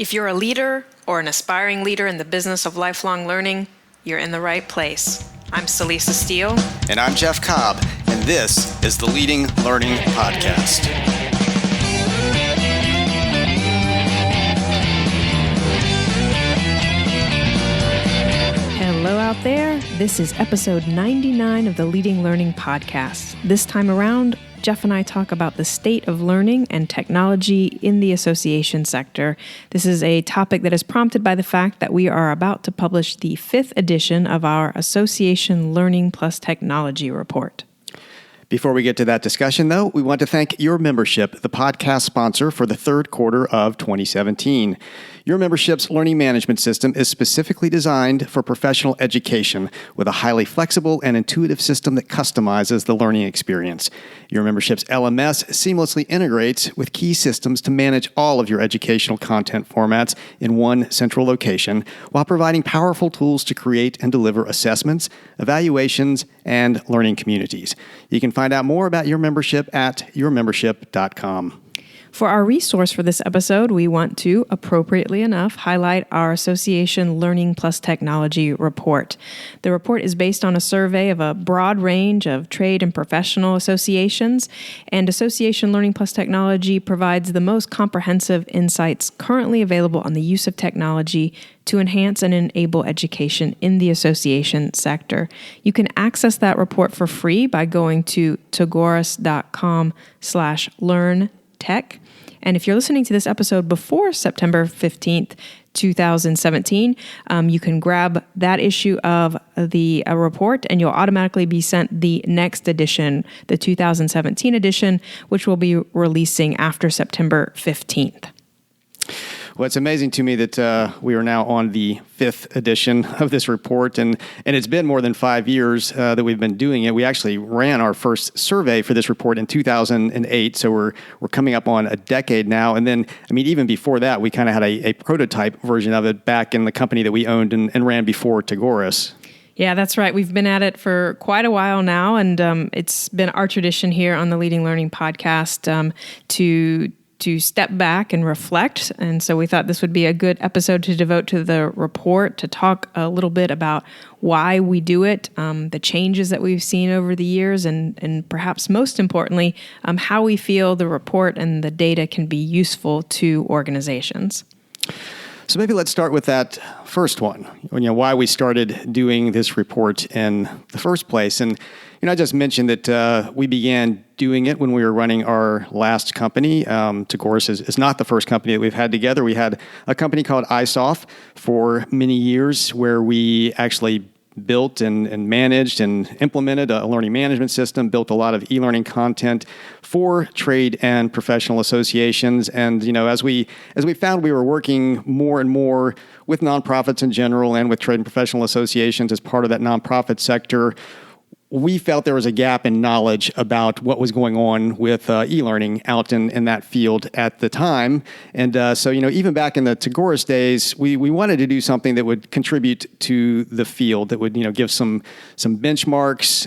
If you're a leader or an aspiring leader in the business of lifelong learning, you're in the right place. I'm Celisa Steele. And I'm Jeff Cobb, and this is the Leading Learning Podcast. Hello out there. This is episode 99 of the Leading Learning Podcast. This time around, Jeff and I talk about the state of learning and technology in the association sector. This is a topic that is prompted by the fact that we are about to publish the 5th edition of our Association Learning Plus Technology report. Before we get to that discussion, though, we want to thank Your Membership, the podcast sponsor for the third quarter of 2017. Your Membership's learning management system is specifically designed for professional education with a highly flexible and intuitive system that customizes the learning experience. Your Membership's LMS seamlessly integrates with key systems to manage all of your educational content formats in one central location while providing powerful tools to create and deliver assessments, evaluations, and learning communities. You can find out more about Your Membership at yourmembership.com. For our resource for this episode, we want to, appropriately enough, highlight our Association Learning Plus Technology report. The report is based on a survey of a broad range of trade and professional associations, and Association Learning Plus Technology provides the most comprehensive insights currently available on the use of technology to enhance and enable education in the association sector. You can access that report for free by going to tagoras.com/learntech. And if you're listening to this episode before September 15th, 2017, you can grab that issue of the report and you'll automatically be sent the next edition, the 2017 edition, which will be releasing after September 15th. Well, it's amazing to me that we are now on the 5th edition of this report, and it's been more than 5 years that we've been doing it. We actually ran our first survey for this report in 2008, so we're coming up on a decade now. And then, even before that, we kind of had a prototype version of it back in the company that we owned and ran before Tagoras. Yeah, that's right. We've been at it for quite a while now, and it's been our tradition here on the Leading Learning Podcast to step back and reflect. And so we thought this would be a good episode to devote to the report, to talk a little bit about why we do it, the changes that we've seen over the years, and perhaps most importantly, how we feel the report and the data can be useful to organizations. So maybe let's start with that first one, why we started doing this report in the first place. And I just mentioned that we began doing it when we were running our last company. Tagoras is not the first company that we've had together. We had a company called ISOF for many years where we actually built and managed and implemented a learning management system, built a lot of e-learning content for trade and professional associations. And, as we found we were working more and more with nonprofits in general and with trade and professional associations as part of that nonprofit sector, we felt there was a gap in knowledge about what was going on with e-learning out in that field at the time. And so, even back in the Tagoras days, we wanted to do something that would contribute to the field, that would, give some benchmarks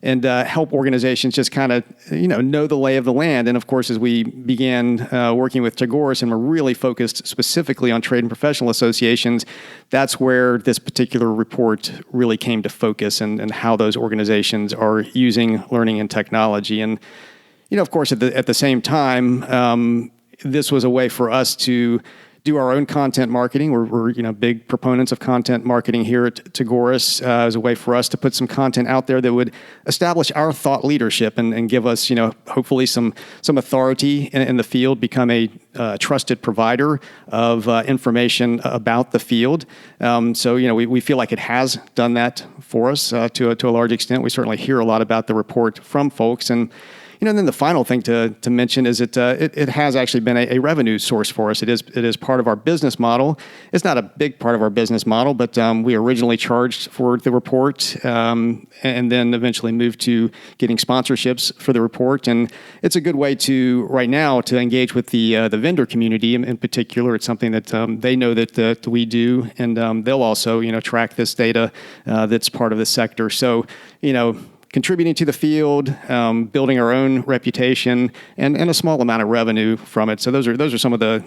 and help organizations just kind of, know the lay of the land. And of course, as we began working with Tagoras and we're really focused specifically on trade and professional associations, that's where this particular report really came to focus and how those organizations are using learning and technology. And, of course, at the same time, this was a way for us to do our own content marketing. We're big proponents of content marketing here at Tagoras as a way for us to put some content out there that would establish our thought leadership and give us, hopefully some authority in the field, become a trusted provider of information about the field. So we feel like it has done that for us to a large extent. We certainly hear a lot about the report from folks. And and then the final thing to mention is it has actually been a revenue source for us. It is part of our business model. It's not a big part of our business model, but we originally charged for the report and then eventually moved to getting sponsorships for the report. And it's a good way right now to engage with the vendor community in particular. It's something that they know that we do, and they'll also track this data that's part of the sector. So contributing to the field, building our own reputation, and a small amount of revenue from it. So those are some of the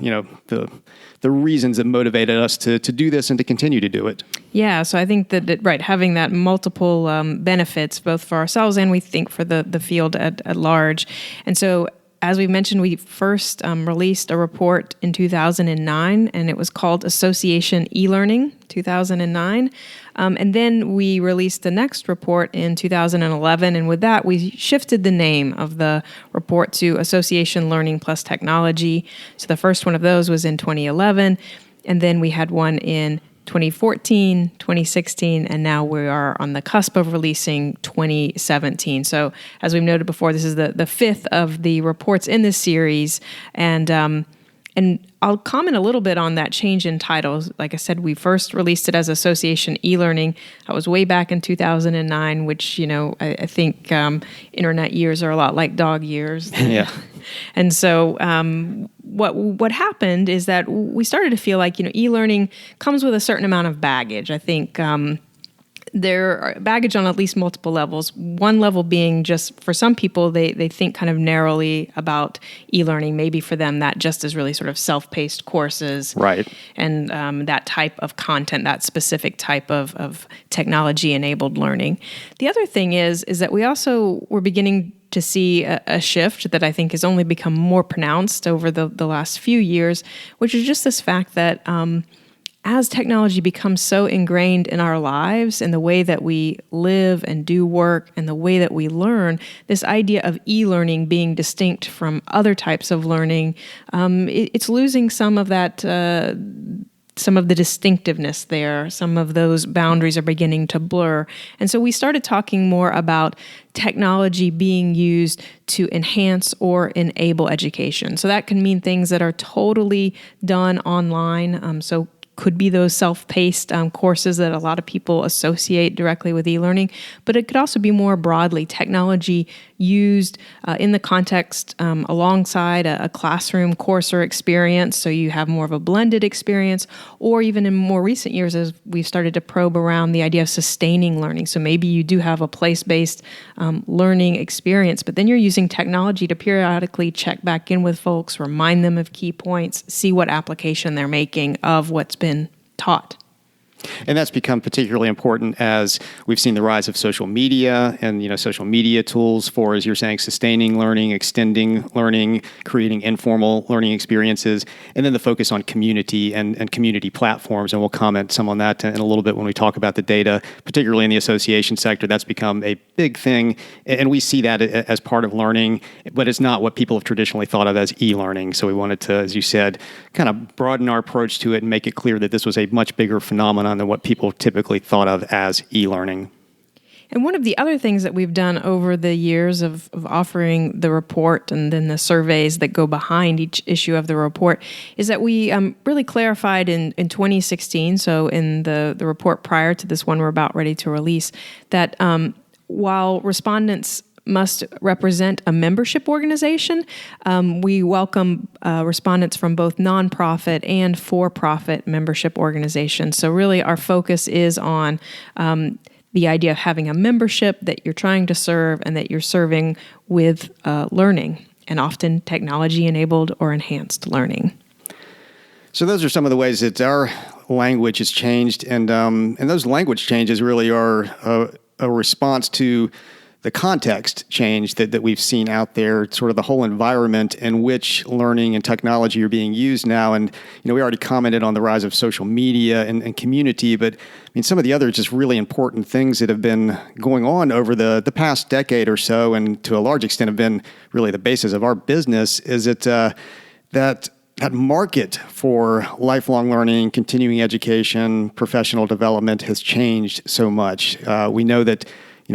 the reasons that motivated us to do this and to continue to do it. Yeah, so I think that right, having that multiple benefits both for ourselves and we think for the field at large. And so, as we mentioned, we first released a report in 2009, and it was called Association eLearning 2009. And then we released the next report in 2011, and with that, we shifted the name of the report to Association Learning Plus Technology. So the first one of those was in 2011, and then we had one in 2014, 2016, and now we are on the cusp of releasing 2017. So as we've noted before, this is the fifth of the reports in this series. And I'll comment a little bit on that change in titles. Like I said, we first released it as Association eLearning. That was way back in 2009, which, I think internet years are a lot like dog years. Yeah. And so what happened is that we started to feel like, e-learning comes with a certain amount of baggage. I think there are baggage on at least multiple levels. One level being just for some people, they think kind of narrowly about e-learning. Maybe for them, that just is really sort of self-paced courses. Right. And that type of content, that specific type of technology-enabled learning. The other thing is that we also were beginning to see a shift that I think has only become more pronounced over the last few years, which is just this fact that as technology becomes so ingrained in our lives and the way that we live and do work and the way that we learn, this idea of e-learning being distinct from other types of learning, it's losing some of that some of the distinctiveness there. Some of those boundaries are beginning to blur. And so we started talking more about technology being used to enhance or enable education. So that can mean things that are totally done online. So could be those self-paced courses that a lot of people associate directly with e-learning, but it could also be more broadly technology used in the context alongside a classroom course or experience, so you have more of a blended experience, or even in more recent years as we've started to probe around the idea of sustaining learning. So maybe you do have a place-based learning experience, but then you're using technology to periodically check back in with folks, remind them of key points, see what application they're making of what's been taught. And that's become particularly important as we've seen the rise of social media and, social media tools for, as you're saying, sustaining learning, extending learning, creating informal learning experiences, and then the focus on community and community platforms. And we'll comment some on that in a little bit when we talk about the data, particularly in the association sector. That's become a big thing. And we see that as part of learning, but it's not what people have traditionally thought of as e-learning. So we wanted to, as you said, kind of broaden our approach to it and make it clear that this was a much bigger phenomenon than what people typically thought of as e-learning. And one of the other things that we've done over the years of offering the report and then the surveys that go behind each issue of the report is that we really clarified in 2016, so in the report prior to this one we're about ready to release, that while respondents must represent a membership organization, we welcome respondents from both nonprofit and for-profit membership organizations. So really our focus is on the idea of having a membership that you're trying to serve and that you're serving with learning, and often technology-enabled or enhanced learning. So those are some of the ways that our language has changed, and those language changes really are a response to the context change that we've seen out there, sort of the whole environment in which learning and technology are being used now. And, we already commented on the rise of social media and community, but some of the other just really important things that have been going on over the past decade or so, and to a large extent have been really the basis of our business, is that market for lifelong learning, continuing education, professional development has changed so much. We know that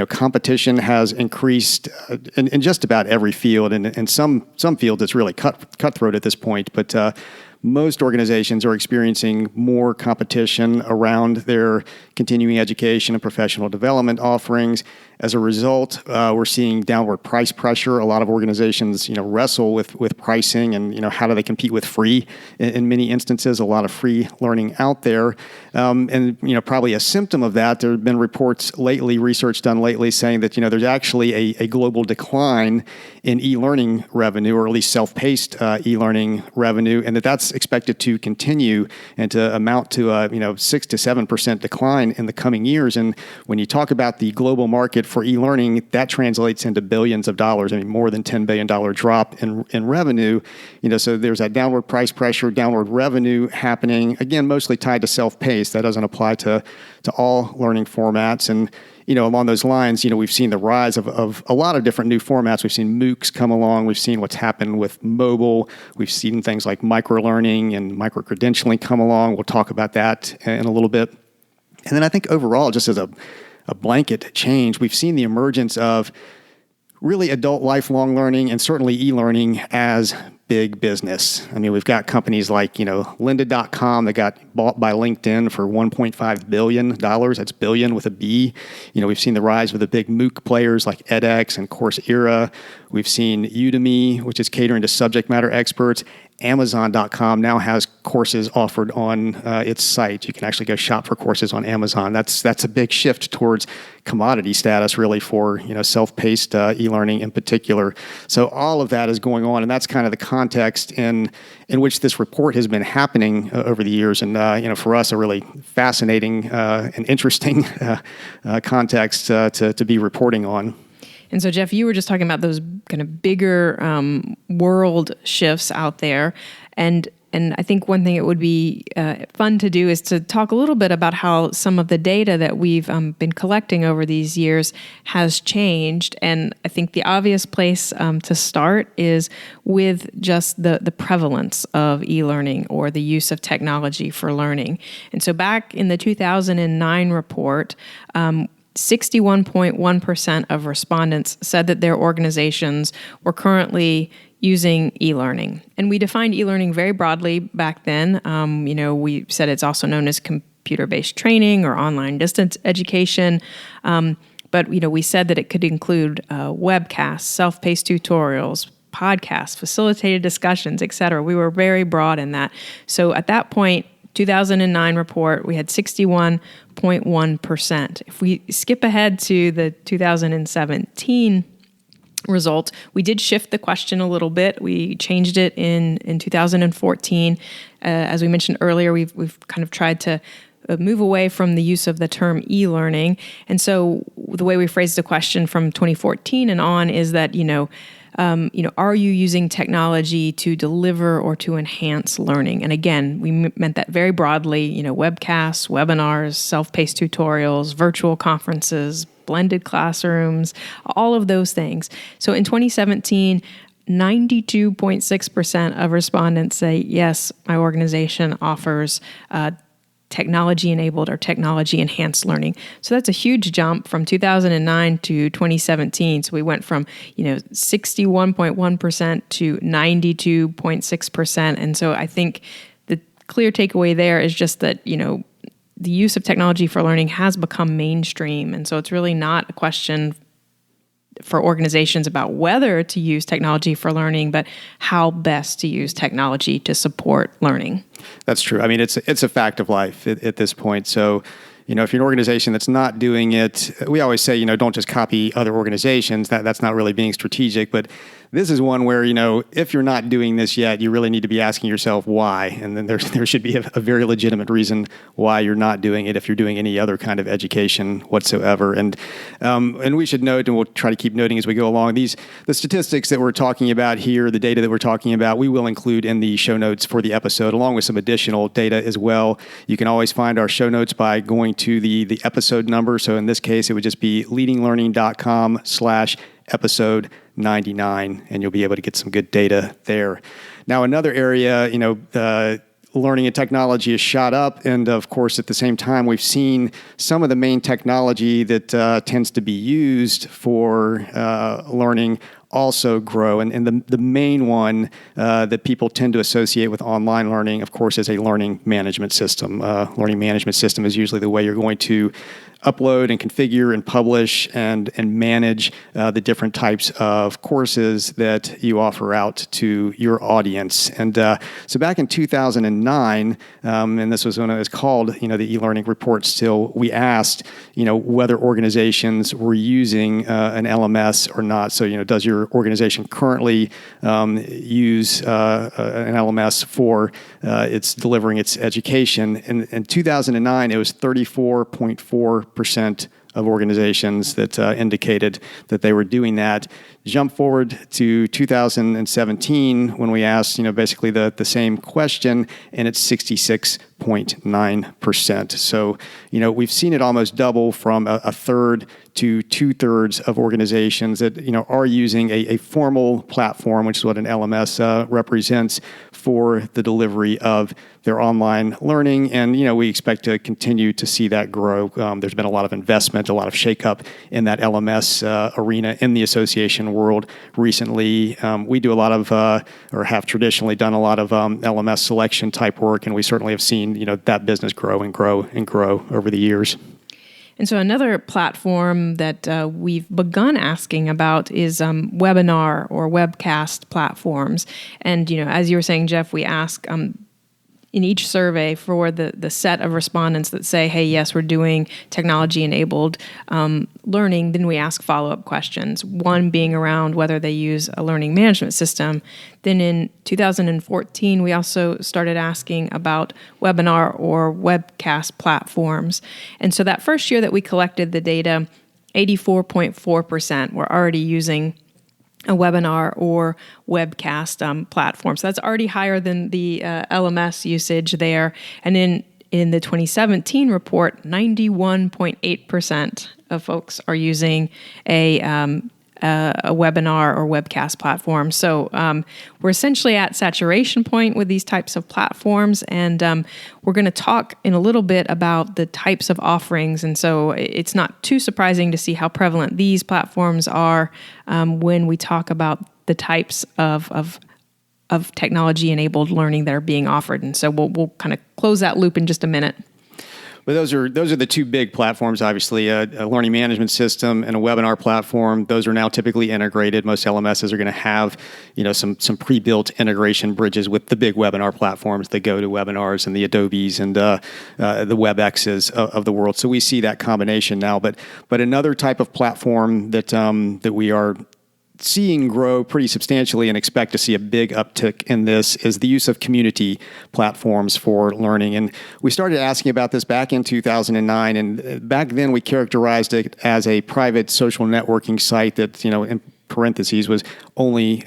competition has increased in just about every field, and in some fields it's really cutthroat at this point. But most organizations are experiencing more competition around their continuing education and professional development offerings, As a result, we're seeing downward price pressure. A lot of organizations, wrestle with pricing and, how do they compete with free in many instances, a lot of free learning out there. And, probably a symptom of that, there have been reports lately, research done lately saying that, there's actually a global decline in e-learning revenue, or at least self-paced e-learning revenue, and that's expected to continue and to amount to a 6 to 7% decline in the coming years. And when you talk about the global market for e-learning, that translates into billions of dollars. I mean, more than $10 billion drop in revenue. So there's that downward price pressure, downward revenue happening. Again, mostly tied to self-paced. That doesn't apply to all learning formats. And along those lines, we've seen the rise of a lot of different new formats. We've seen MOOCs come along. We've seen what's happened with mobile. We've seen things like micro-learning and micro-credentialing come along. We'll talk about that in a little bit. And then I think overall, just as a blanket change, we've seen the emergence of really adult lifelong learning and certainly e-learning as big business. I mean, we've got companies like, lynda.com that got bought by LinkedIn for $1.5 billion. That's billion with a B. We've seen the rise of the big MOOC players like edX and Coursera. We've seen Udemy, which is catering to subject matter experts. Amazon.com now has courses offered on its site. You can actually go shop for courses on Amazon. That's a big shift towards commodity status, really, for self-paced e-learning in particular. So all of that is going on, and that's kind of the context in which this report has been happening over the years. And for us, a really fascinating and interesting context to be reporting on. And so, Jeff, you were just talking about those kind of bigger world shifts out there. And I think one thing it would be fun to do is to talk a little bit about how some of the data that we've been collecting over these years has changed. And I think the obvious place to start is with just the prevalence of e-learning or the use of technology for learning. And so back in the 2009 report, 61.1% of respondents said that their organizations were currently using e-learning. And we defined e-learning very broadly back then. We said it's also known as computer-based training or online distance education. But we said that it could include webcasts, self-paced tutorials, podcasts, facilitated discussions, et cetera. We were very broad in that. So at that point, 2009 report, we had 61.1%. If we skip ahead to the 2017 result, we did shift the question a little bit. We changed it in 2014. As we mentioned earlier, we've kind of tried to move away from the use of the term e-learning. And so the way we phrased the question from 2014 and on is that, are you using technology to deliver or to enhance learning? And again, we meant that very broadly, webcasts, webinars, self-paced tutorials, virtual conferences, blended classrooms, all of those things. So in 2017, 92.6% of respondents say, yes, my organization offers technology-enabled or technology-enhanced learning. So that's a huge jump from 2009 to 2017. So we went from, 61.1% to 92.6%. And so I think the clear takeaway there is just that, the use of technology for learning has become mainstream. And so it's really not a question for organizations about whether to use technology for learning, but how best to use technology to support learning. That's true. I mean, it's a fact of life at this point. So, if you're an organization that's not doing it, we always say, don't just copy other organizations. That's not really being strategic. But this is one where, if you're not doing this yet, you really need to be asking yourself why. And then there should be a very legitimate reason why you're not doing it if you're doing any other kind of education whatsoever. And we should note, and we'll try to keep noting as we go along, the statistics that we're talking about here, the data that we're talking about, we will include in the show notes for the episode, along with some additional data as well. You can always find our show notes by going to the episode number. So in this case, it would just be leadinglearning.com/episode 99, and you'll be able to get some good data there. Now, another area, learning and technology has shot up, and of course, at the same time, we've seen some of the main technology that tends to be used for learning also grow. And the main one that people tend to associate with online learning, of course, is a learning management system. Learning management system is usually the way you're going to upload and configure and publish and manage the different types of courses that you offer out to your audience. And so back in 2009, and this was when it was called, the e-learning report still, we asked, whether organizations were using an LMS or not. So, does your organization currently use an LMS for its delivering its education? In 2009, it was 34.4% of organizations that indicated that they were doing that. Jump forward to 2017 when we asked, basically the same question, and it's 66.9%. So, we've seen it almost double from a third to 2/3 of organizations that, are using a formal platform, which is what an LMS represents, for the delivery of their online learning. And, we expect to continue to see that grow. There's been a lot of investment, a lot of shakeup in that LMS arena in the association world recently. We do a lot of, or have traditionally done a lot of LMS selection type work, and we certainly have seen, that business grow and grow and grow over the years. And so another platform that we've begun asking about is webinar or webcast platforms. And, as you were saying, Jeff, we ask in each survey for the set of respondents that say, hey, yes, we're doing technology-enabled learning, then we ask follow-up questions, one being around whether they use a learning management system. Then in 2014, we also started asking about webinar or webcast platforms. And so that first year that we collected the data, 84.4% were already using a webinar or webcast platform. So that's already higher than the LMS usage there. And in the 2017 report, 91.8% of folks are using a webinar or webcast platform. So we're essentially at saturation point with these types of platforms, and we're going to talk in a little bit about the types of offerings. And so it's not too surprising to see how prevalent these platforms are when we talk about the types of technology-enabled learning that are being offered. And so we'll kind of close that loop in just a minute. But those are the two big platforms, obviously, a learning management system and a webinar platform. Those are now typically integrated. Most LMSs are going to have, some pre-built integration bridges with the big webinar platforms, the GoToWebinars and the Adobes and the WebExes of the world. So we see that combination now. But another type of platform that we are seeing grow pretty substantially and expect to see a big uptick in this is the use of community platforms for learning. And we started asking about this back in 2009. And back then we characterized it as a private social networking site that, in parentheses, was only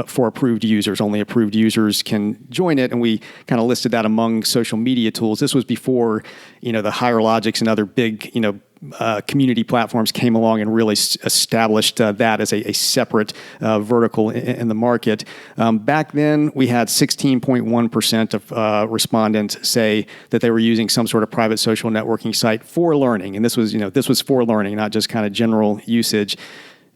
for approved users. Only approved users can join it. And we kind of listed that among social media tools. This was before, the HigherLogics and other big, community platforms came along and really established that as a separate vertical in the market. Back then, we had 16.1% of respondents say that they were using some sort of private social networking site for learning, and this was for learning, not just kind of general usage.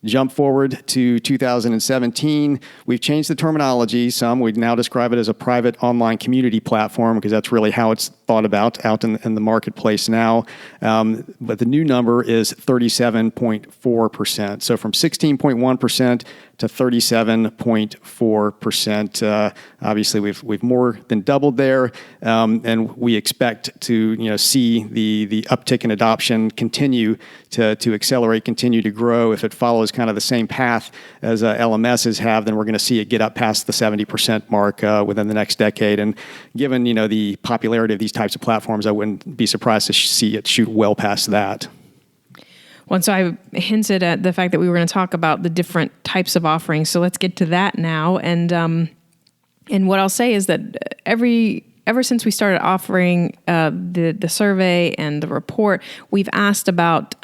Jump forward to 2017. We've changed the terminology some. We now describe it as a private online community platform because that's really how it's thought about out in the marketplace now. But the new number is 37.4%. So from 16.1% to 37.4%. Obviously, we've more than doubled there, and we expect to see the uptick in adoption continue to accelerate, continue to grow. If it follows kind of the same path as LMSs have, then we're going to see it get up past the 70% mark within the next decade. And given the popularity of these types of platforms, I wouldn't be surprised to see it shoot well past that. Well, so I hinted at the fact that we were going to talk about the different types of offerings. So let's get to that now. And what I'll say is that ever since we started offering the survey and the report, we've asked about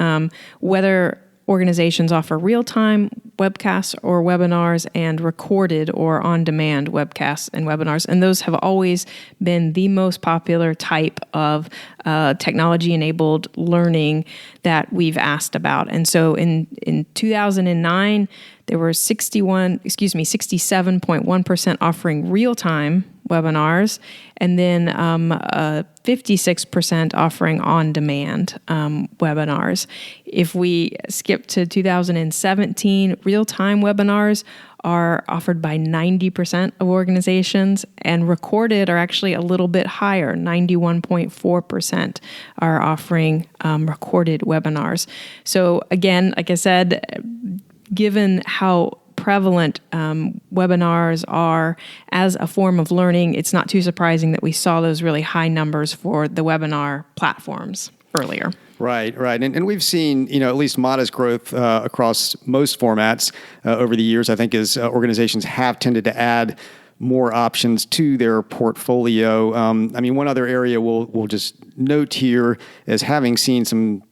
whether organizations offer real-time webcasts or webinars and recorded or on-demand webcasts and webinars. And those have always been the most popular type of technology-enabled learning that we've asked about. And so in 2009, There were 67.1% offering real-time webinars, and then 56% offering on-demand webinars. If we skip to 2017, real-time webinars are offered by 90% of organizations, and recorded are actually a little bit higher. 91.4% are offering recorded webinars. So again, like I said, given how prevalent webinars are as a form of learning, it's not too surprising that we saw those really high numbers for the webinar platforms earlier. Right. And we've seen, at least modest growth across most formats over the years, I think, as organizations have tended to add more options to their portfolio. One other area we'll just note here as having seen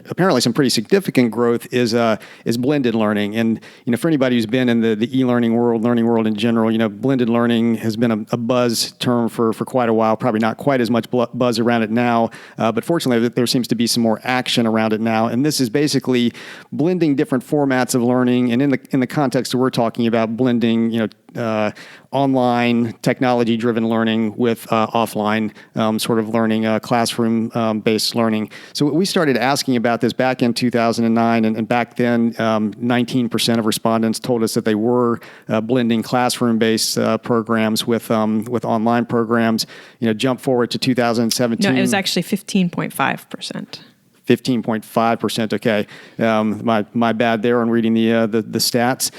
apparently some pretty significant growth is blended learning. And for anybody who's been in the e-learning world, learning world in general, blended learning has been a buzz term for quite a while. Probably not quite as much buzz around it now, but fortunately there seems to be some more action around it now. And this is basically blending different formats of learning, and in the context that we're talking about, blending online technology-driven learning with offline sort of learning, classroom-based learning. So we started asking about this back in 2009, and back then 19% of respondents told us that they were blending classroom-based programs with online programs. Jump forward to 2017. No, it was actually 15.5%. 15.5%. Okay, my bad there on reading the stats.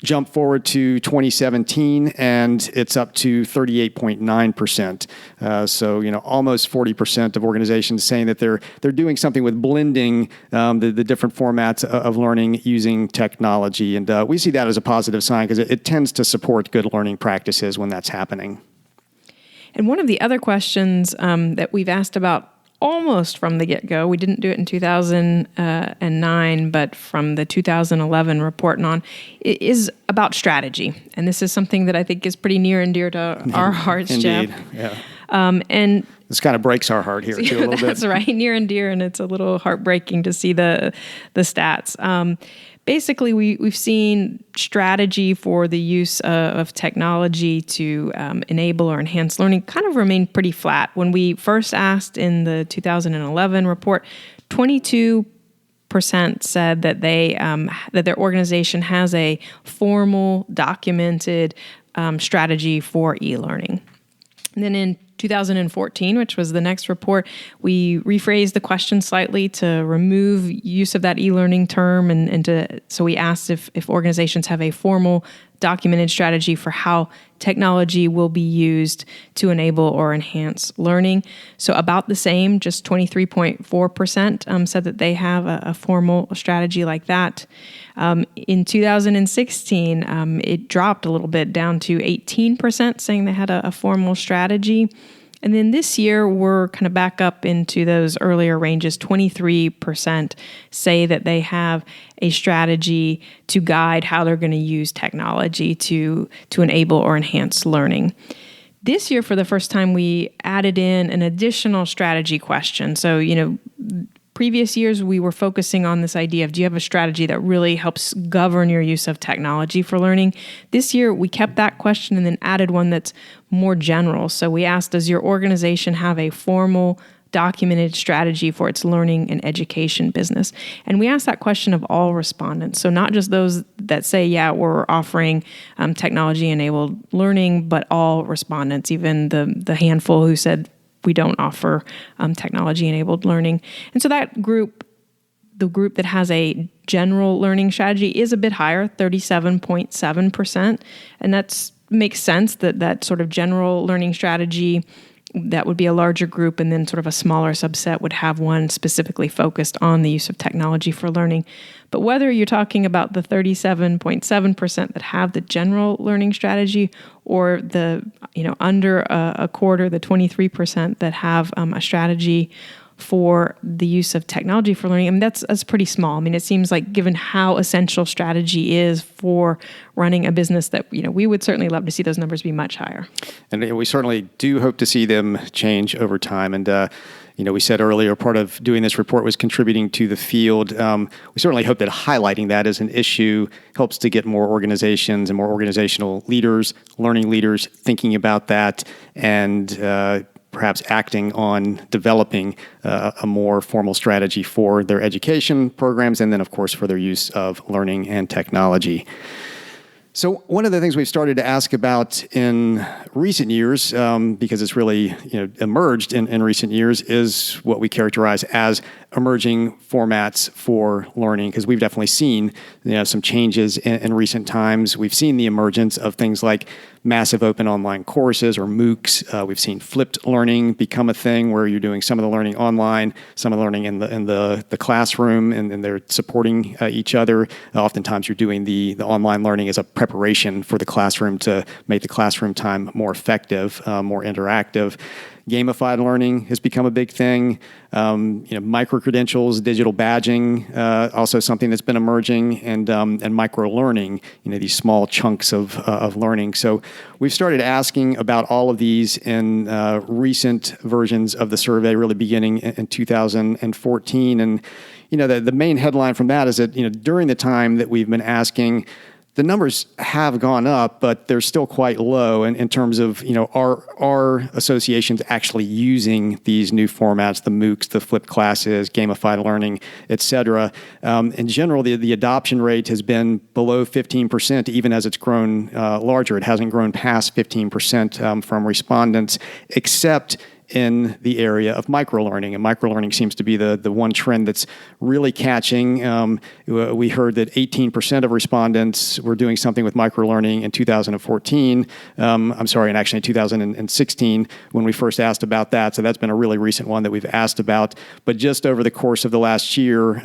Jump forward to 2017, and it's up to 38.9%. So almost 40% of organizations saying that they're doing something with blending the different formats of learning using technology, and we see that as a positive sign because it tends to support good learning practices when that's happening. And one of the other questions that we've asked about almost from the get-go, we didn't do it in 2009, but from the 2011 report and on, is about strategy. And this is something that I think is pretty near and dear to our hearts, Indeed. Jeff. Yeah. And this kind of breaks our heart here too, a little bit. That's right, near and dear, and it's a little heartbreaking to see the stats. Basically, we've seen strategy for the use of technology to enable or enhance learning kind of remain pretty flat. When we first asked in the 2011 report, 22% said that that their organization has a formal, documented strategy for e-learning. And then in 2014, which was the next report, we rephrased the question slightly to remove use of that e-learning term, so we asked if organizations have a formal documented strategy for how technology will be used to enable or enhance learning. So about the same, just 23.4% said that they have a formal strategy like that. In 2016, it dropped a little bit down to 18% saying they had a formal strategy. And then this year, we're kind of back up into those earlier ranges. 23% say that they have a strategy to guide how they're going to use technology to enable or enhance learning. This year, for the first time, we added in an additional strategy question. So, previous years, we were focusing on this idea of, do you have a strategy that really helps govern your use of technology for learning? This year, we kept that question and then added one that's more general. So we asked, does your organization have a formal, documented strategy for its learning and education business? And we asked that question of all respondents. So not just those that say, yeah, we're offering technology-enabled learning, but all respondents, even the handful who said, we don't offer technology-enabled learning. And so that group, the group that has a general learning strategy, is a bit higher, 37.7%. And that makes sense that sort of general learning strategy, that would be a larger group, and then sort of a smaller subset would have one specifically focused on the use of technology for learning. But whether you're talking about the 37.7% that have the general learning strategy, or the under a quarter, the 23% that have a strategy for the use of technology for learning. I mean, that's pretty small. I mean, it seems like given how essential strategy is for running a business that, we would certainly love to see those numbers be much higher. And we certainly do hope to see them change over time. And, we said earlier, part of doing this report was contributing to the field. We certainly hope that highlighting that as an issue helps to get more organizations and more organizational leaders, learning leaders thinking about that and perhaps acting on developing a more formal strategy for their education programs and then, of course, for their use of learning and technology. So one of the things we've started to ask about in recent years, because it's really emerged in recent years, is what we characterize as emerging formats for learning, because we've definitely seen some changes in recent times. We've seen the emergence of things like massive open online courses or MOOCs. We've seen flipped learning become a thing where you're doing some of the learning online, some of the learning in the classroom, and they're supporting each other. Oftentimes you're doing the online learning as a preparation for the classroom to make the classroom time more effective, more interactive. Gamified learning has become a big thing. Micro-credentials, digital badging, also something that's been emerging, and micro-learning, these small chunks of learning. So we've started asking about all of these in recent versions of the survey, really beginning in 2014. And, the main headline from that is that, during the time that we've been asking, the numbers have gone up, but they're still quite low in terms of, are associations actually using these new formats, the MOOCs, the flipped classes, gamified learning, et cetera. In general, the adoption rate has been below 15%, even as it's grown larger. It hasn't grown past 15% from respondents, except in the area of microlearning. And microlearning seems to be the one trend that's really catching. We heard that 18% of respondents were doing something with microlearning in 2014. And actually in 2016 when we first asked about that. So that's been a really recent one that we've asked about. But just over the course of the last year,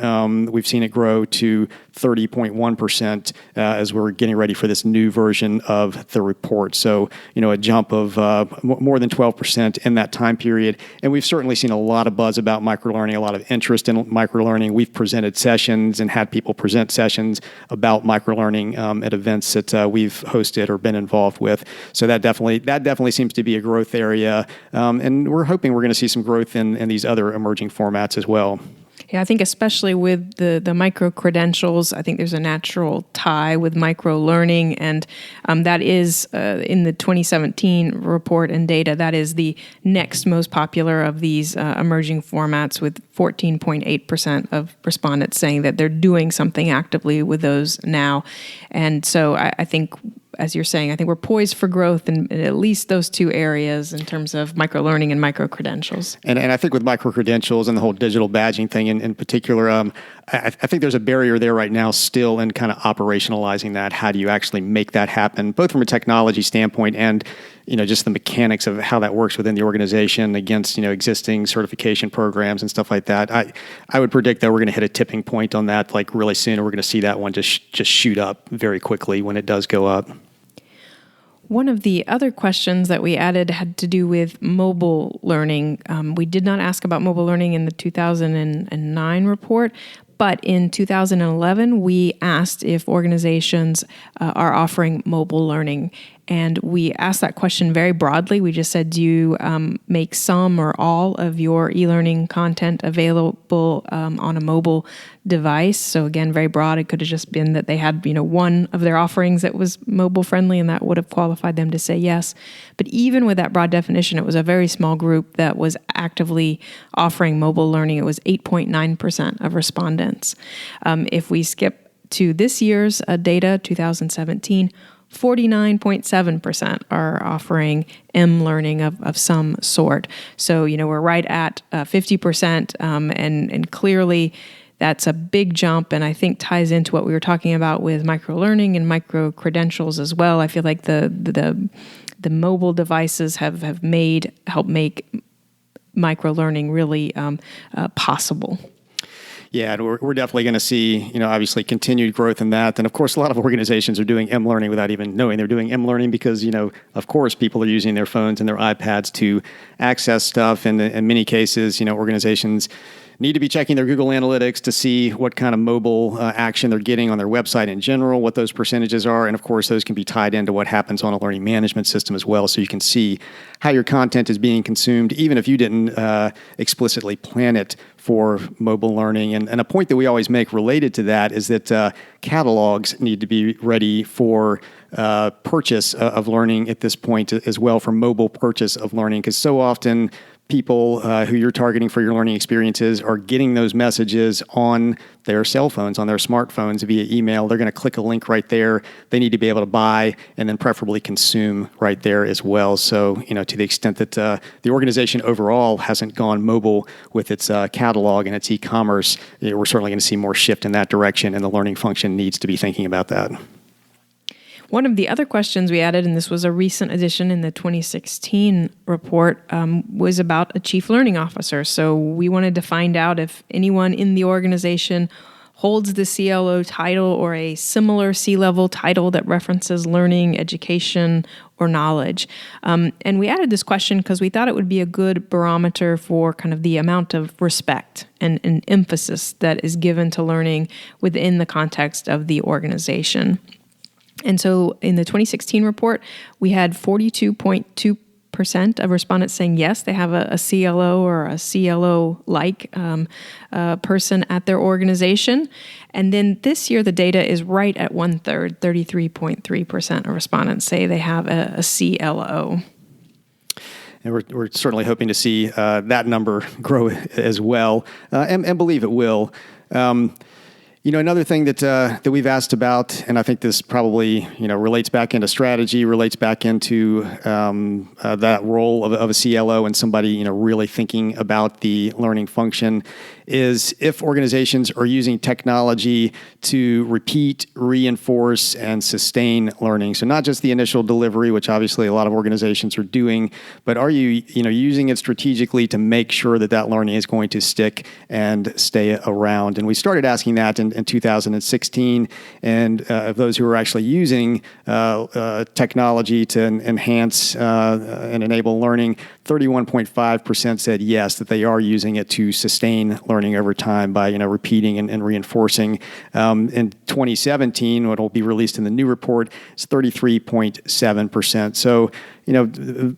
we've seen it grow to 30.1% as we're getting ready for this new version of the report. So, a jump of more than 12% in that time period. And we've certainly seen a lot of buzz about microlearning, a lot of interest in microlearning. We've presented sessions and had people present sessions about microlearning at events that we've hosted or been involved with. So that definitely seems to be a growth area. And we're hoping we're going to see some growth in these other emerging formats as well. Yeah, I think especially with the micro-credentials, I think there's a natural tie with micro-learning, and that is, in the 2017 report and data, that is the next most popular of these emerging formats, with 14.8% of respondents saying that they're doing something actively with those now. And so I think, as you're saying, I think we're poised for growth in at least those two areas in terms of micro-learning and micro-credentials. And I think with micro-credentials and the whole digital badging thing in particular, I think there's a barrier there right now still in kind of operationalizing that. How do you actually make that happen, both from a technology standpoint and just the mechanics of how that works within the organization against existing certification programs and stuff like that. I would predict that we're going to hit a tipping point on that like really soon, and we're going to see that one just shoot up very quickly when it does go up. One of the other questions that we added had to do with mobile learning. We did not ask about mobile learning in the 2009 report, but in 2011, we asked if organizations are offering mobile learning. And we asked that question very broadly. We just said, do you make some or all of your e-learning content available on a mobile device? So again, very broad. It could have just been that they had, one of their offerings that was mobile friendly, and that would have qualified them to say yes. But even with that broad definition, it was a very small group that was actively offering mobile learning. It was 8.9% of respondents. If we skip to this year's data, 2017, 49.7% are offering M-learning of some sort. So, we're right at 50%, and clearly that's a big jump, and I think ties into what we were talking about with micro-learning and micro-credentials as well. I feel like the mobile devices have helped make micro-learning really possible. Yeah, and we're definitely going to see, obviously continued growth in that. And of course, a lot of organizations are doing M-learning without even knowing they're doing M-learning because, of course, people are using their phones and their iPads to access stuff. And in many cases, organizations need to be checking their Google Analytics to see what kind of mobile action they're getting on their website in general, what those percentages are. And of course, those can be tied into what happens on a learning management system as well. So you can see how your content is being consumed, even if you didn't explicitly plan it for mobile learning. And a point that we always make related to that is that catalogs need to be ready for purchase of learning at this point as well, for mobile purchase of learning, because so often people who you're targeting for your learning experiences are getting those messages on their cell phones, on their smartphones via email. They're going to click a link right there. They need to be able to buy and then preferably consume right there as well. So, to the extent that the organization overall hasn't gone mobile with its catalog and its e-commerce, we're certainly going to see more shift in that direction, and the learning function needs to be thinking about that. One of the other questions we added, and this was a recent addition in the 2016 report, was about a chief learning officer. So we wanted to find out if anyone in the organization holds the CLO title or a similar C-level title that references learning, education, or knowledge. And we added this question because we thought it would be a good barometer for kind of the amount of respect and emphasis that is given to learning within the context of the organization. And so in the 2016 report, we had 42.2% of respondents saying yes, they have a CLO or a CLO-like person at their organization. And then this year, the data is right at 1/3, 33.3% of respondents say they have a CLO. And we're certainly hoping to see that number grow as well, and believe it will. Another thing that we've asked about, and I think this probably relates back into strategy, relates back into that role of a CLO and somebody really thinking about the learning function, is if organizations are using technology to repeat, reinforce, and sustain learning. So not just the initial delivery, which obviously a lot of organizations are doing, but are you using it strategically to make sure that learning is going to stick and stay around? And we started asking that in 2016, and of those who are actually using technology to enhance and enable learning, 31.5% said yes, that they are using it to sustain learning over time by repeating and reinforcing. In 2017, what will be released in the new report is 33.7%. So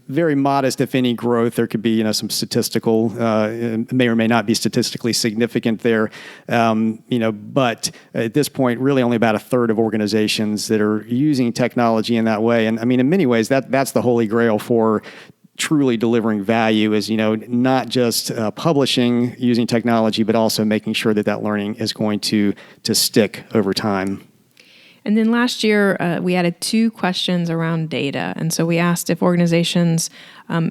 very modest, if any, growth. There could be some statistical, may or may not be statistically significant there, but at this point, really only about 1/3 of organizations that are using technology in that way. And I mean, in many ways, that's the holy grail for truly delivering value, is not just publishing using technology, but also making sure that learning is going to stick over time. And then last year, we added 2 questions around data. And so we asked if organizations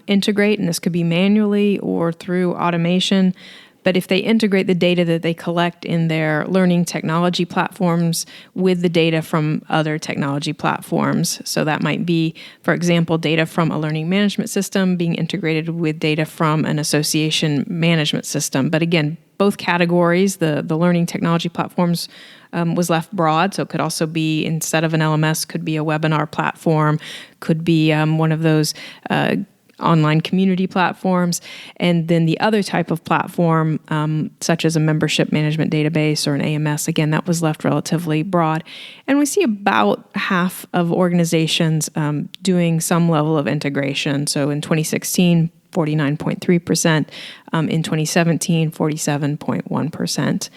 integrate, and this could be manually or through automation, but if they integrate the data that they collect in their learning technology platforms with the data from other technology platforms. So that might be, for example, data from a learning management system being integrated with data from an association management system. But again, both categories, the learning technology platforms was left broad. So it could also be, instead of an LMS, could be a webinar platform, could be one of those online community platforms. And then the other type of platform, such as a membership management database or an AMS, again, that was left relatively broad. And we see about half of organizations doing some level of integration. So in 2016, 49.3%. In 2017, 47.1%.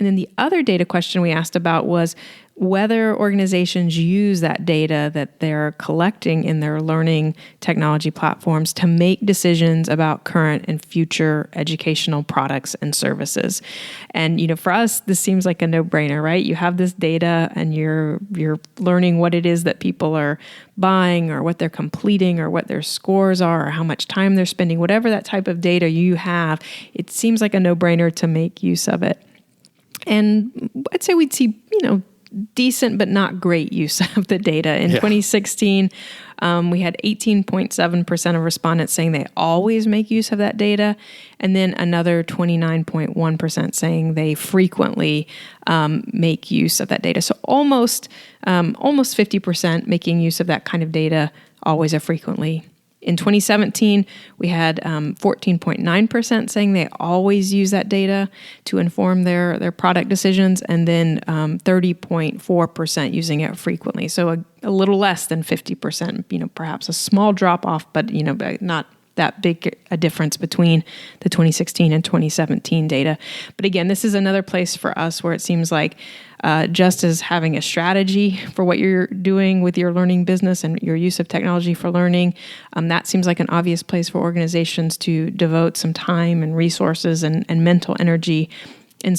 And then the other data question we asked about was whether organizations use that data that they're collecting in their learning technology platforms to make decisions about current and future educational products and services. And, for us, this seems like a no-brainer, right? You have this data and you're learning what it is that people are buying or what they're completing or what their scores are or how much time they're spending, whatever that type of data you have, it seems like a no-brainer to make use of it. And I'd say we'd see, decent but not great use of the data. In 2016, we had 18.7% of respondents saying they always make use of that data, and then another 29.1% saying they frequently make use of that data. So almost 50% making use of that kind of data always or frequently. In 2017, we had 14.9% saying they always use that data to inform their product decisions, and then 30.4% using it frequently. So a little less than 50%, perhaps a small drop off, but not that big a difference between the 2016 and 2017 data. But again, this is another place for us where it seems like just as having a strategy for what you're doing with your learning business and your use of technology for learning, that seems like an obvious place for organizations to devote some time and resources and mental energy. And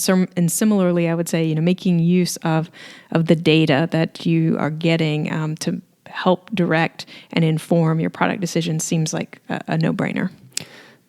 similarly, I would say, making use of the data that you are getting to help direct and inform your product decisions seems like a no-brainer.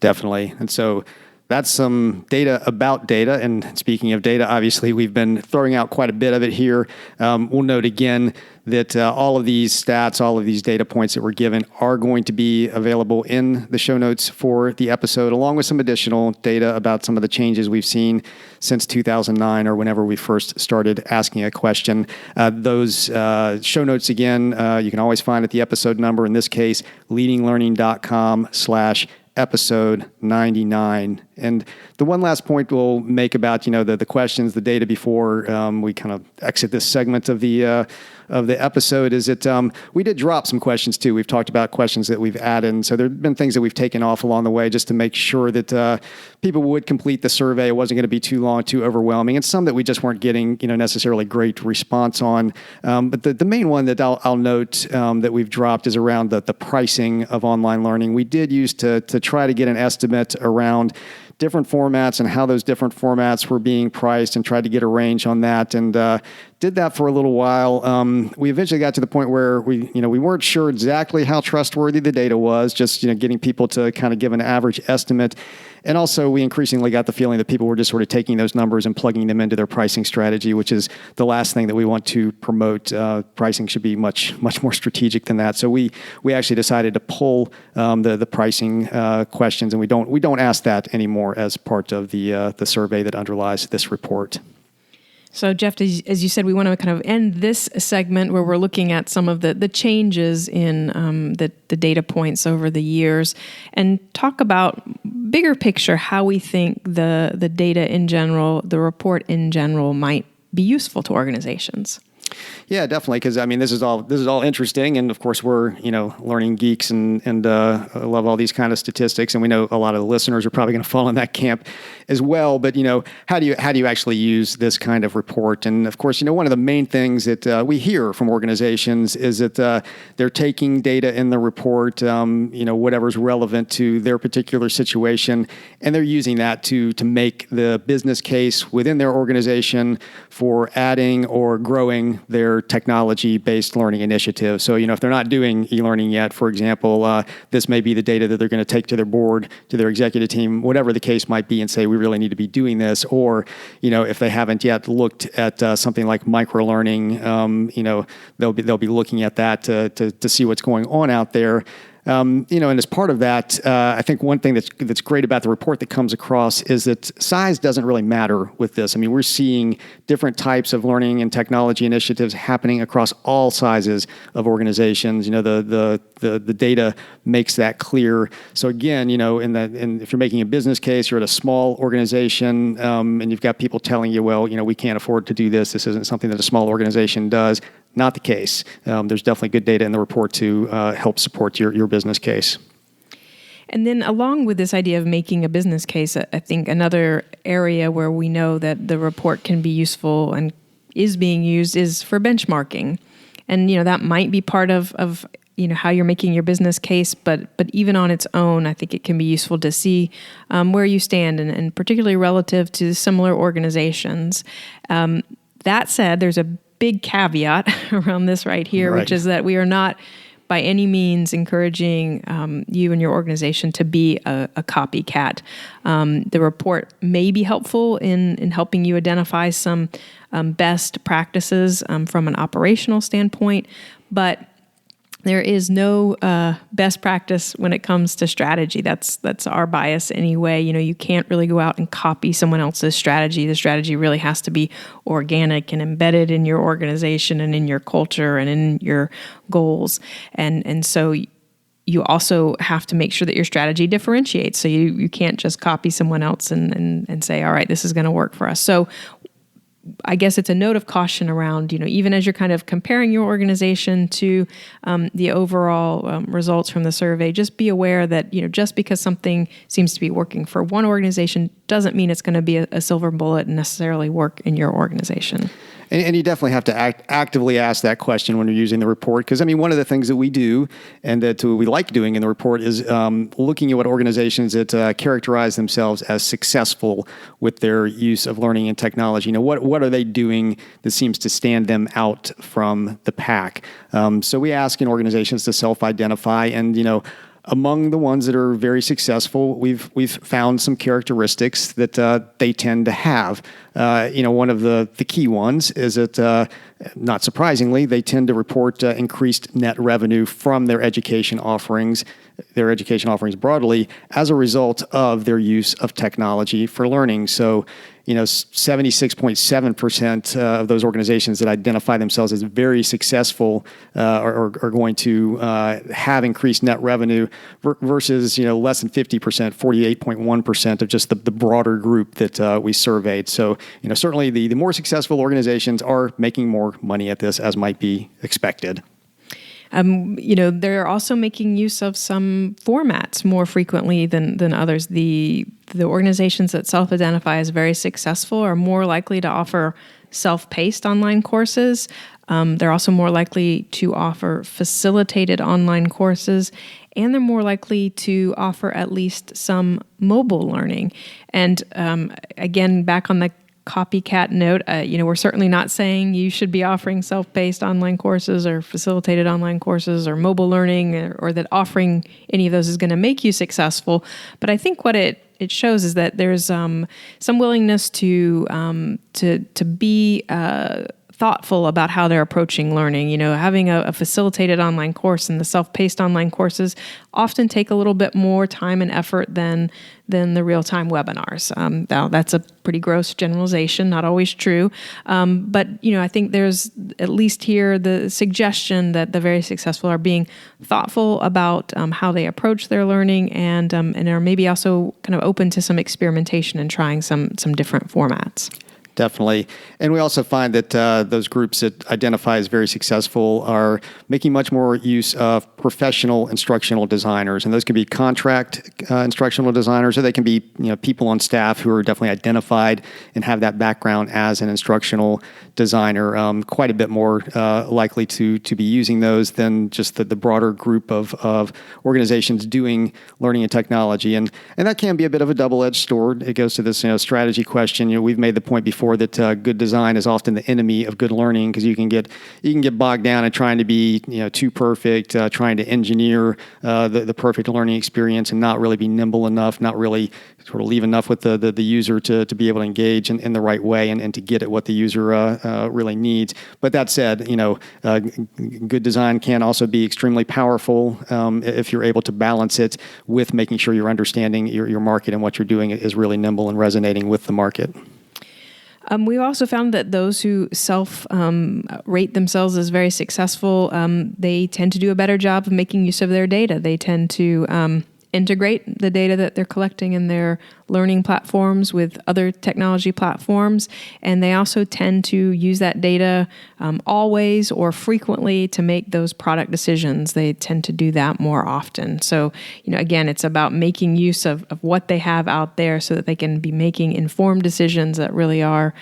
Definitely. And so that's some data about data. And speaking of data, obviously, we've been throwing out quite a bit of it here. We'll note again that all of these stats, all of these data points that we're given are going to be available in the show notes for the episode, along with some additional data about some of the changes we've seen since 2009 or whenever we first started asking a question. Those show notes, again, you can always find at the episode number, in this case, leadinglearning.com/episode 99. And the one last point we'll make about, the questions, the data before we kind of exit this segment of the episode is that we did drop some questions too. We've talked about questions that we've added. And so there have been things that we've taken off along the way just to make sure that people would complete the survey. It wasn't going to be too long, too overwhelming. And some that we just weren't getting, necessarily great response on. But the main one that I'll note that we've dropped is around the pricing of online learning. We did use to try to get an estimate around different formats and how those different formats were being priced and tried to get a range on that, and did that for a little while. We eventually got to the point where we weren't sure exactly how trustworthy the data was, just getting people to kind of give an average estimate. And also, we increasingly got the feeling that people were just sort of taking those numbers and plugging them into their pricing strategy, which is the last thing that we want to promote. Pricing should be much more strategic than that. So we actually decided to pull the pricing questions, and we don't ask that anymore as part of the survey that underlies this report. So, Jeff, as you said, we want to kind of end this segment where we're looking at some of the changes in the data points over the years and talk about bigger picture how we think the data in general, the report in general, might be useful to organizations. Yeah, definitely. Because this is all interesting, and of course we're learning geeks and love all these kind of statistics, and we know a lot of the listeners are probably going to fall in that camp as well. But how do you actually use this kind of report? And of course, one of the main things that we hear from organizations is that they're taking data in the report, whatever's relevant to their particular situation, and they're using that to make the business case within their organization for adding or growing their technology-based learning initiative. So, if they're not doing e-learning yet, for example, this may be the data that they're going to take to their board, to their executive team, whatever the case might be, and say, we really need to be doing this. Or, if they haven't yet looked at something like microlearning, they'll be looking at that to see what's going on out there. And as part of that, I think one thing that's great about the report that comes across is that size doesn't really matter with this. We're seeing different types of learning and technology initiatives happening across all sizes of organizations. The data makes that clear. So again, if you're making a business case, you're at a small organization, and you've got people telling you, well, we can't afford to do this. This isn't something that a small organization does. Not the case. There's definitely good data in the report to help support your business case. And then along with this idea of making a business case, I think another area where we know that the report can be useful and is being used is for benchmarking. And, that might be part of how you're making your business case, but even on its own, I think it can be useful to see where you stand and particularly relative to similar organizations. That said, there's a big caveat around this right here, which is that we are not by any means encouraging you and your organization to be a copycat. The report may be helpful in helping you identify some best practices from an operational standpoint, but there is no best practice when it comes to strategy. That's our bias anyway. You can't really go out and copy someone else's strategy. The strategy really has to be organic and embedded in your organization and in your culture and in your goals. And so you also have to make sure that your strategy differentiates. So you can't just copy someone else and say, all right, this is going to work for us. So I guess it's a note of caution around, even as you're kind of comparing your organization to the overall results from the survey, just be aware that, just because something seems to be working for one organization doesn't mean it's going to be a silver bullet and necessarily work in your organization. And you definitely have to actively ask that question when you're using the report. Because, one of the things that we do and that we like doing in the report is looking at what organizations that characterize themselves as successful with their use of learning and technology. What are they doing that seems to stand them out from the pack? So we ask in organizations to self-identify, and, among the ones that are very successful, we've found some characteristics that they tend to have. One of the key ones is that, not surprisingly, they tend to report increased net revenue from their education offerings broadly as a result of their use of technology for learning. So, 76.7% of those organizations that identify themselves as very successful are going to have increased net revenue versus, less than 50%, 48.1% of just the broader group that we surveyed. So, certainly the more successful organizations are making more money at this, as might be expected. They're also making use of some formats more frequently than others. The organizations that self-identify as very successful are more likely to offer self-paced online courses. They're also more likely to offer facilitated online courses, and they're more likely to offer at least some mobile learning. And again, back on the copycat note, we're certainly not saying you should be offering self-paced online courses or facilitated online courses or mobile learning, or that offering any of those is going to make you successful. But I think what it shows is that there's some willingness to be thoughtful about how they're approaching learning. Having a facilitated online course and the self-paced online courses often take a little bit more time and effort than the real-time webinars. Now, that's a pretty gross generalization, not always true. But I think there's at least here the suggestion that the very successful are being thoughtful about how they approach their learning, and are maybe also kind of open to some experimentation and trying some different formats. Definitely. And we also find that those groups that identify as very successful are making much more use of professional instructional designers. And those can be contract instructional designers, or they can be people on staff who are definitely identified and have that background as an instructional designer. Quite a bit more likely to be using those than just the broader group of organizations doing learning and technology. And that can be a bit of a double-edged sword. It goes to this strategy question. We've made the point before that good design is often the enemy of good learning, because you can get bogged down in trying to be too perfect, trying to engineer the perfect learning experience, and not really be nimble enough, not really sort of leave enough with the user to be able to engage in the right way and to get at what the user really needs. But that said, good design can also be extremely powerful if you're able to balance it with making sure you're understanding your market and what you're doing is really nimble and resonating with the market. We've also found that those who self-rate themselves as very successful, they tend to do a better job of making use of their data. They tend to integrate the data that they're collecting in their learning platforms with other technology platforms, and they also tend to use that data always or frequently to make those product decisions. They tend to do that more often. So, again, it's about making use of what they have out there so that they can be making informed decisions that really are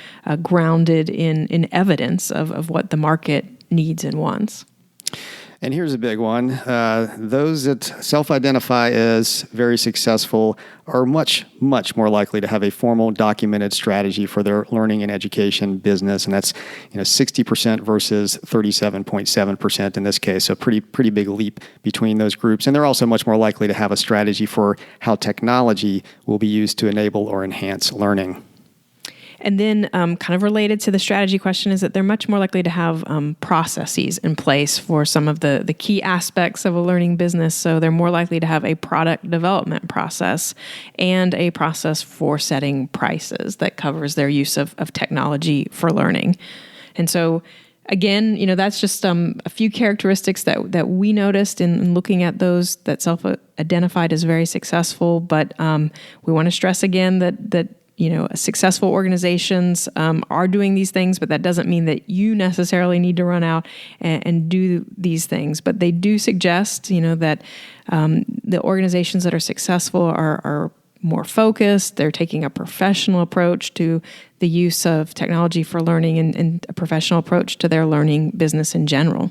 grounded in evidence of what the market needs and wants. And here's a big one. Those that self-identify as very successful are much, much more likely to have a formal documented strategy for their learning and education business. And that's 60% versus 37.7% in this case. So pretty big leap between those groups. And they're also much more likely to have a strategy for how technology will be used to enable or enhance learning. And then kind of related to the strategy question is that they're much more likely to have processes in place for some of the key aspects of a learning business. So they're more likely to have a product development process and a process for setting prices that covers their use of technology for learning. And so again, that's just a few characteristics that we noticed in looking at those that self-identified as very successful. But we want to stress again that successful organizations are doing these things, but that doesn't mean that you necessarily need to run out and do these things. But they do suggest, that the organizations that are successful are more focused. They're taking a professional approach to the use of technology for learning and a professional approach to their learning business in general.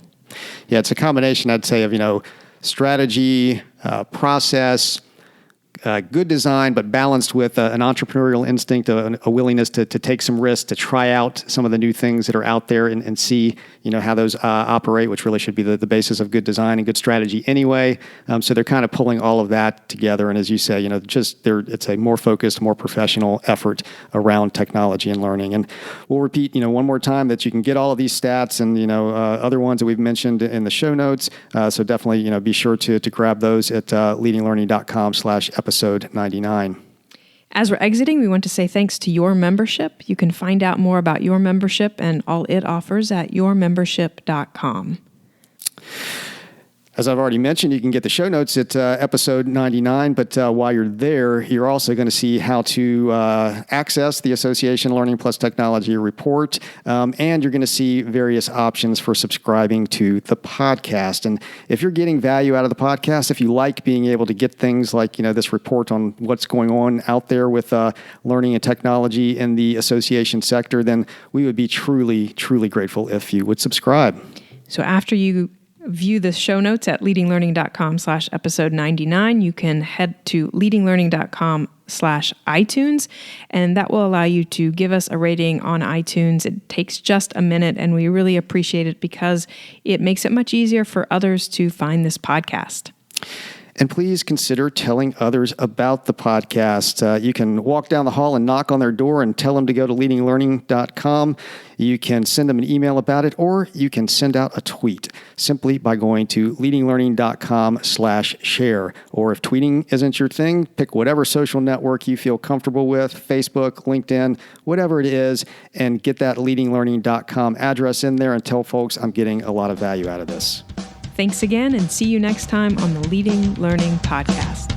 Yeah, it's a combination, I'd say, of, strategy, process, good design, but balanced with an entrepreneurial instinct, a willingness to take some risks, to try out some of the new things that are out there and see, how those operate, which really should be the basis of good design and good strategy anyway. So they're kind of pulling all of that together. And as you say, it's a more focused, more professional effort around technology and learning. And we'll repeat, one more time that you can get all of these stats and, other ones that we've mentioned in the show notes. So definitely, be sure to grab those at leadinglearning.com/episode 99. As we're exiting, we want to say thanks to Your Membership. You can find out more about Your Membership and all it offers at yourmembership.com. As I've already mentioned, you can get the show notes at episode 99, but while you're there, you're also going to see how to access the Association Learning Plus Technology report, and you're going to see various options for subscribing to the podcast. And if you're getting value out of the podcast, if you like being able to get things like this report on what's going on out there with learning and technology in the association sector, then we would be truly, truly grateful if you would subscribe. So after you view the show notes at leadinglearning.com/episode 99. You can head to leadinglearning.com/iTunes, and that will allow you to give us a rating on iTunes. It takes just a minute, and we really appreciate it because it makes it much easier for others to find this podcast. And please consider telling others about the podcast. You can walk down the hall and knock on their door and tell them to go to leadinglearning.com. You can send them an email about it, or you can send out a tweet simply by going to leadinglearning.com/share. Or if tweeting isn't your thing, pick whatever social network you feel comfortable with, Facebook, LinkedIn, whatever it is, and get that leadinglearning.com address in there and tell folks I'm getting a lot of value out of this. Thanks again, and see you next time on the Leading Learning Podcast.